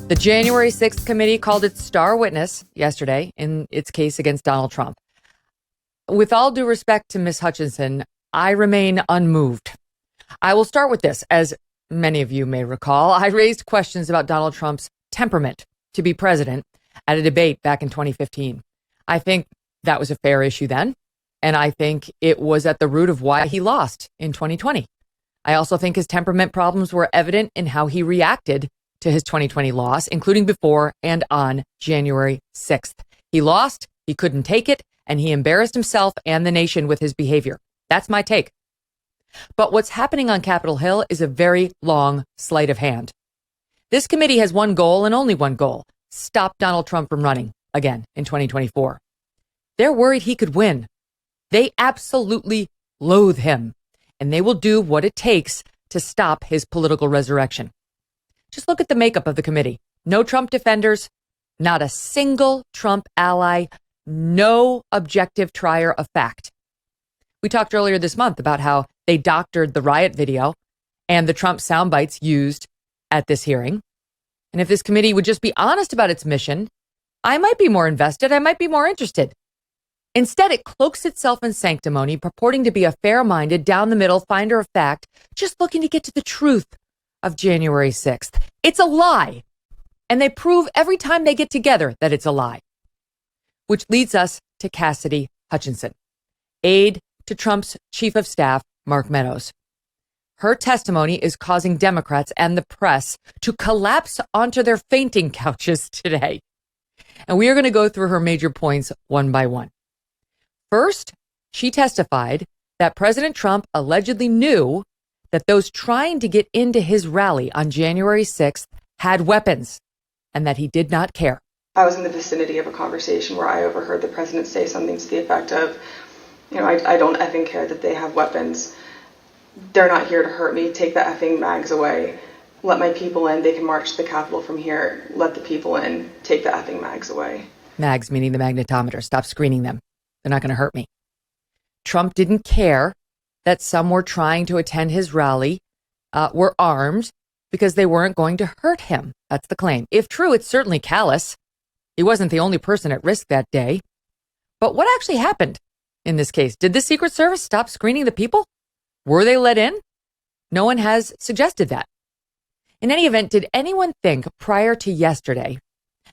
The January 6th committee called its star witness yesterday in its case against Donald Trump. With all due respect to Ms. Hutchinson, I remain unmoved. I will start with this. As many of you may recall, I raised questions about Donald Trump's temperament to be president at a debate back in 2015. I think that was a fair issue then, and I think it was at the root of why he lost in 2020. I also think his temperament problems were evident in how he reacted to his 2020 loss, including before and on January 6th. He lost, he couldn't take it, and he embarrassed himself and the nation with his behavior. That's my take. But what's happening on Capitol Hill is a very long sleight of hand. This committee has one goal and only one goal: stop Donald Trump from running again in 2024. They're worried he could win. They absolutely loathe him, and they will do what it takes to stop his political resurrection. Just look at the makeup of the committee. No Trump defenders, not a single Trump ally, no objective trier of fact. We talked earlier this month about how they doctored the riot video and the Trump sound bites used at this hearing. And if this committee would just be honest about its mission, I might be more invested. I might be more interested. Instead, it cloaks itself in sanctimony, purporting to be a fair-minded, down-the-middle finder of fact, just looking to get to the truth of January 6th. It's a lie. And they prove every time they get together that it's a lie. Which leads us to Cassidy Hutchinson, aide to Trump's chief of staff, Mark Meadows. Her testimony is causing Democrats and the press to collapse onto their fainting couches today. And we are going to go through her major points one by one. First, she testified that President Trump allegedly knew that those trying to get into his rally on January 6th had weapons and that he did not care. I was in the vicinity of a conversation where I overheard the president say something to the effect of, I don't effing care that they have weapons. They're not here to hurt me. Take the effing mags away. Let my people in. They can march to the Capitol from here. Let the people in. Take the effing mags away. Mags meaning the magnetometer. Stop screening them. They're not going to hurt me. Trump didn't care that some were trying to attend his rally, were armed because they weren't going to hurt him. That's the claim. If true, it's certainly callous. He wasn't the only person at risk that day. But what actually happened in this case? Did the Secret Service stop screening the people? Were they let in? No one has suggested that. In any event, did anyone think prior to yesterday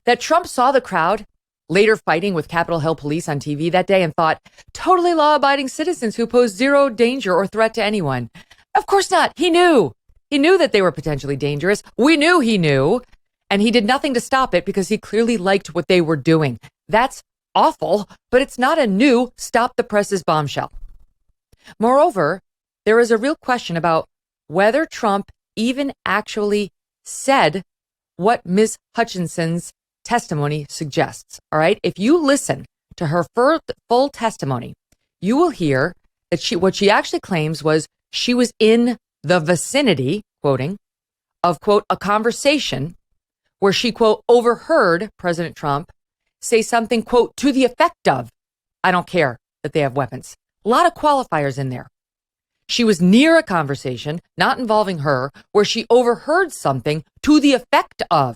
that Trump saw the crowd later fighting with Capitol Hill police on TV that day and thought, totally law-abiding citizens who pose zero danger or threat to anyone? Of course not. He knew. He knew that they were potentially dangerous. We knew he knew. And he did nothing to stop it because he clearly liked what they were doing. That's awful, but it's not a new stop the presses bombshell. Moreover, there is a real question about whether Trump even actually said what Ms. Hutchinson's testimony suggests. All right. If you listen to her full testimony, you will hear that what she actually claims was she was in the vicinity, quoting, of, quote, a conversation where she, quote, overheard President Trump say something, quote, to the effect of, I don't care that they have weapons. A lot of qualifiers in there. She was near a conversation, not involving her, where she overheard something to the effect of.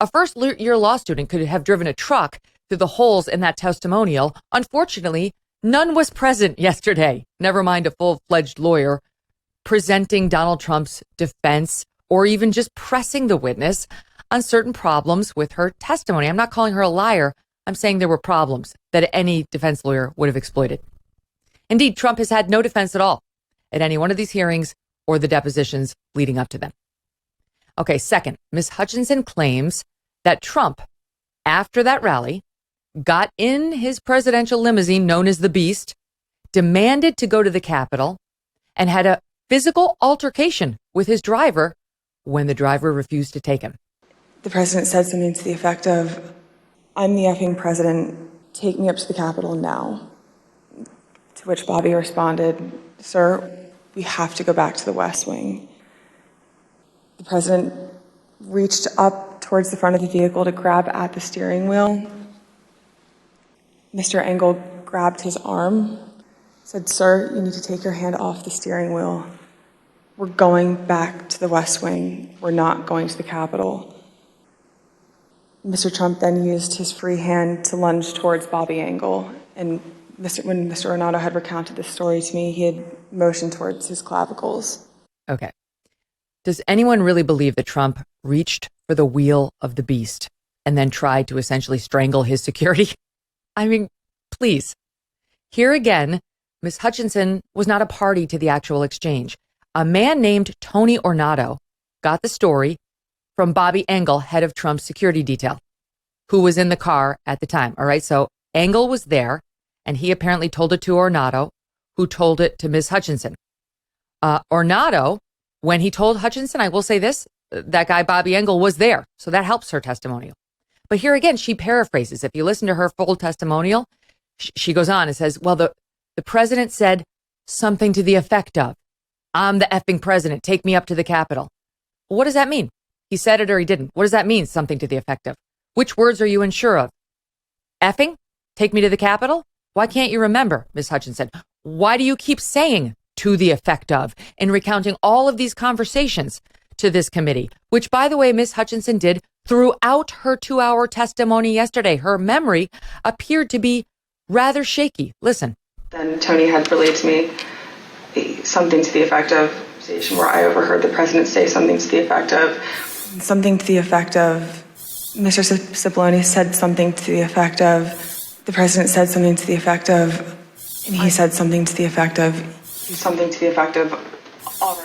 A first-year law student could have driven a truck through the holes in that testimonial. Unfortunately, none was present yesterday, never mind a full-fledged lawyer presenting Donald Trump's defense or even just pressing the witness on certain problems with her testimony. I'm not calling her a liar. I'm saying there were problems that any defense lawyer would have exploited. Indeed, Trump has had no defense at all at any one of these hearings or the depositions leading up to them. Okay, second, Ms. Hutchinson claims that Trump, after that rally, got in his presidential limousine known as the Beast, demanded to go to the Capitol, and had a physical altercation with his driver when the driver refused to take him. The president said something to the effect of, I'm the effing president, take me up to the Capitol now. To which Bobby responded, sir, we have to go back to the West Wing. The president reached up towards the front of the vehicle to grab at the steering wheel. Mr. Engels grabbed his arm, said, sir, you need to take your hand off the steering wheel. We're going back to the West Wing. We're not going to the Capitol. Mr. Trump then used his free hand to lunge towards Bobby Engel. And when Mr. Ornato had recounted this story to me, he had motioned towards his clavicles. Okay. Does anyone really believe that Trump reached for the wheel of the beast and then tried to essentially strangle his security? I mean, please. Here again, Ms. Hutchinson was not a party to the actual exchange. A man named Tony Ornato got the story from Bobby Engel, head of Trump's security detail, who was in the car at the time. All right. So Engel was there, and he apparently told it to Ornato, who told it to Ms. Hutchinson. Ornato, when he told Hutchinson, I will say this, that guy Bobby Engel was there. So that helps her testimonial. But here again, she paraphrases. If you listen to her full testimonial, she goes on and says, well, the president said something to the effect of, I'm the effing president. Take me up to the Capitol. What does that mean? He said it or he didn't. What does that mean? Something to the effect of. Which words are you unsure of? Effing? Take me to the Capitol? Why can't you remember, Ms. Hutchinson? Why do you keep saying to the effect of and recounting all of these conversations to this committee, which, by the way, Ms. Hutchinson did throughout her 2-hour testimony yesterday? Her memory appeared to be rather shaky. Listen. Then Tony had relayed to me something to the effect of, where I overheard the president say something to the effect of, Mr. Cipollone said something to the effect of, the president said something to the effect of, and he said something to the effect of,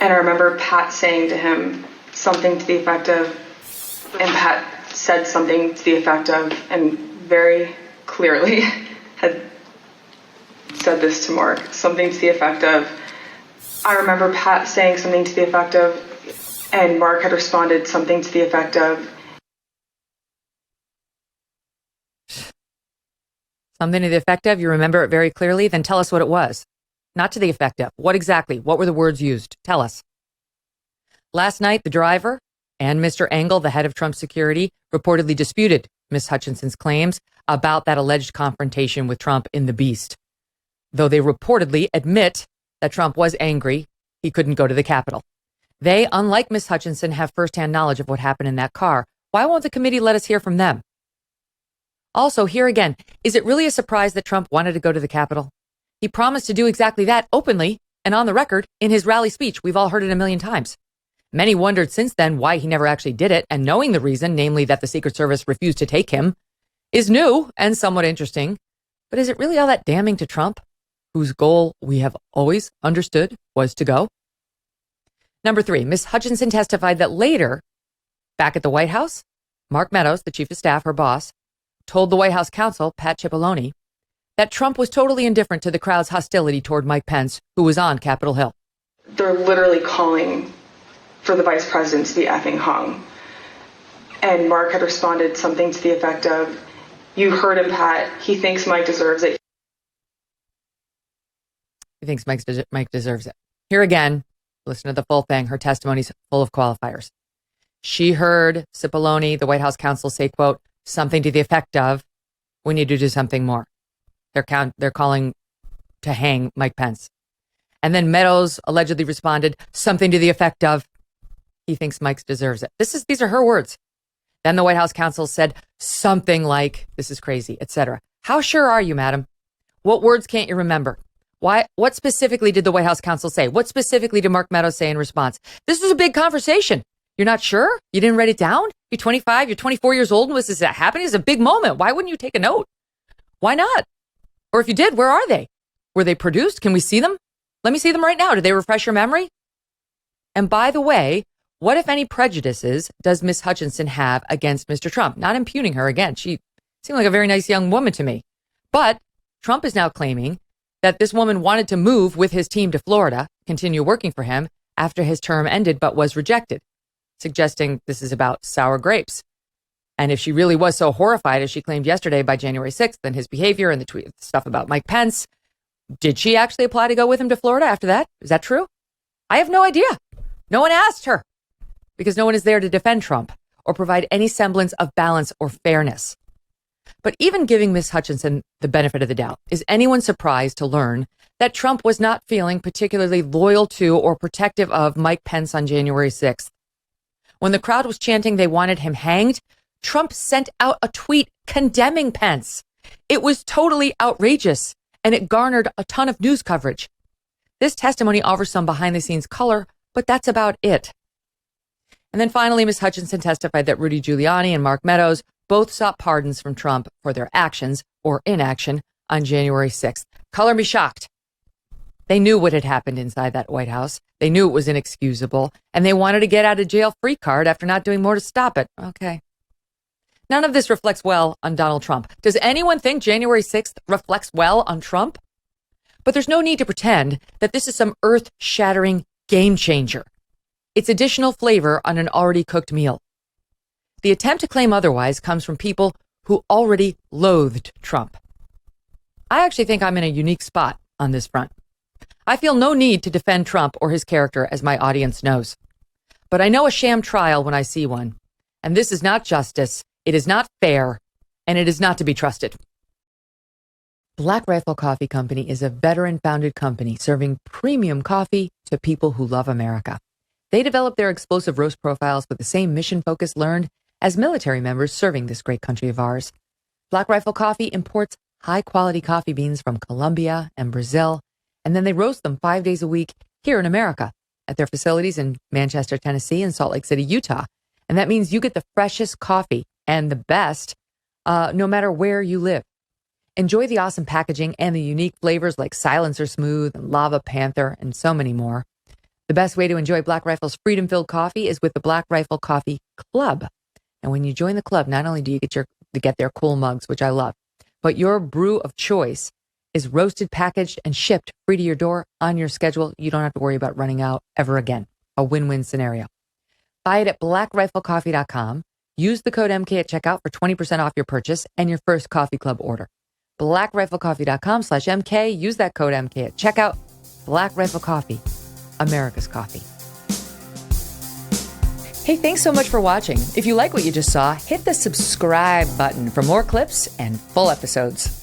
and I remember Pat saying to him something to the effect of, and Pat said something to the effect of, and very clearly had said this to Mark, something to the effect of, I remember Pat saying something to the effect of, and Mark had responded something to the effect of. Something to the effect of, you remember it very clearly? Then tell us what it was. Not to the effect of. What exactly? What were the words used? Tell us. Last night, the driver and Mr. Engel, the head of Trump's security, reportedly disputed Ms. Hutchinson's claims about that alleged confrontation with Trump in the Beast. Though they reportedly admit that Trump was angry, he couldn't go to the Capitol. They, unlike Ms. Hutchinson, have firsthand knowledge of what happened in that car. Why won't the committee let us hear from them? Also, here again, is it really a surprise that Trump wanted to go to the Capitol? He promised to do exactly that openly and on the record in his rally speech. We've all heard it a million times. Many wondered since then why he never actually did it, and knowing the reason, namely that the Secret Service refused to take him, is new and somewhat interesting. But is it really all that damning to Trump, whose goal we have always understood was to go? Number 3, Ms. Hutchinson testified that later, back at the White House, Mark Meadows, the chief of staff, her boss, told the White House counsel, Pat Cipollone, that Trump was totally indifferent to the crowd's hostility toward Mike Pence, who was on Capitol Hill. They're literally calling for the vice president to be effing hung. And Mark had responded something to the effect of, you heard him, Pat. He thinks Mike deserves it. He thinks Mike deserves it. Here again, listen to the full thing. Her testimony's full of qualifiers. She heard Cipollone, the White House counsel, say, quote, something to the effect of, we need to do something more. They're calling to hang Mike Pence. And then Meadows allegedly responded something to the effect of, he thinks Mike deserves it. These are her words. Then the White House counsel said something like, this is crazy, etc. How sure are you, madam? What words can't you remember? What specifically did the White House counsel say? What specifically did Mark Meadows say in response? This was a big conversation. You're not sure? You didn't write it down? You're 25, you're 24 years old, and was this happening? It's a big moment. Why wouldn't you take a note? Why not? Or if you did, where are they? Were they produced? Can we see them? Let me see them right now. Did they refresh your memory? And by the way, what, if any, prejudices does Ms. Hutchinson have against Mr. Trump? Not impugning her again. She seemed like a very nice young woman to me. But Trump is now claiming that this woman wanted to move with his team to Florida, continue working for him after his term ended, but was rejected, suggesting this is about sour grapes. And if she really was so horrified, as she claimed yesterday, by January 6th and his behavior and the tweet stuff about Mike Pence, did she actually apply to go with him to Florida after that? Is that true? I have no idea. No one asked her because no one is there to defend Trump or provide any semblance of balance or fairness. But even giving Ms. Hutchinson the benefit of the doubt, is anyone surprised to learn that Trump was not feeling particularly loyal to or protective of Mike Pence on January 6th? When the crowd was chanting they wanted him hanged, Trump sent out a tweet condemning Pence. It was totally outrageous, and it garnered a ton of news coverage. This testimony offers some behind-the-scenes color, but that's about it. And then finally, Ms. Hutchinson testified that Rudy Giuliani and Mark Meadows both sought pardons from Trump for their actions or inaction on January 6th. Color me shocked. They knew what had happened inside that White House. They knew it was inexcusable, and they wanted a get-out-of-jail-free card after not doing more to stop it. Okay. None of this reflects well on Donald Trump. Does anyone think January 6th reflects well on Trump? But there's no need to pretend that this is some earth-shattering game changer. It's additional flavor on an already cooked meal. The attempt to claim otherwise comes from people who already loathed Trump. I actually think I'm in a unique spot on this front. I feel no need to defend Trump or his character, as my audience knows. But I know a sham trial when I see one. And this is not justice, it is not fair, and it is not to be trusted. Black Rifle Coffee Company is a veteran-founded company serving premium coffee to people who love America. They develop their explosive roast profiles with the same mission focus learned as military members serving this great country of ours. Black Rifle Coffee imports high-quality coffee beans from Colombia and Brazil, and then they roast them 5 days a week here in America at their facilities in Manchester, Tennessee, and Salt Lake City, Utah. And that means you get the freshest coffee and the best, no matter where you live. Enjoy the awesome packaging and the unique flavors like Silencer Smooth and Lava Panther and so many more. The best way to enjoy Black Rifle's freedom-filled coffee is with the Black Rifle Coffee Club. And when you join the club, not only do you get their cool mugs, which I love, but your brew of choice is roasted, packaged, and shipped free to your door on your schedule. You don't have to worry about running out ever again. A win-win scenario. Buy it at blackriflecoffee.com. Use the code MK at checkout for 20% off your purchase and your first coffee club order. blackriflecoffee.com/MK. Use that code MK at checkout. Black Rifle Coffee, America's coffee. Hey, thanks so much for watching. If you like what you just saw, hit the subscribe button for more clips and full episodes.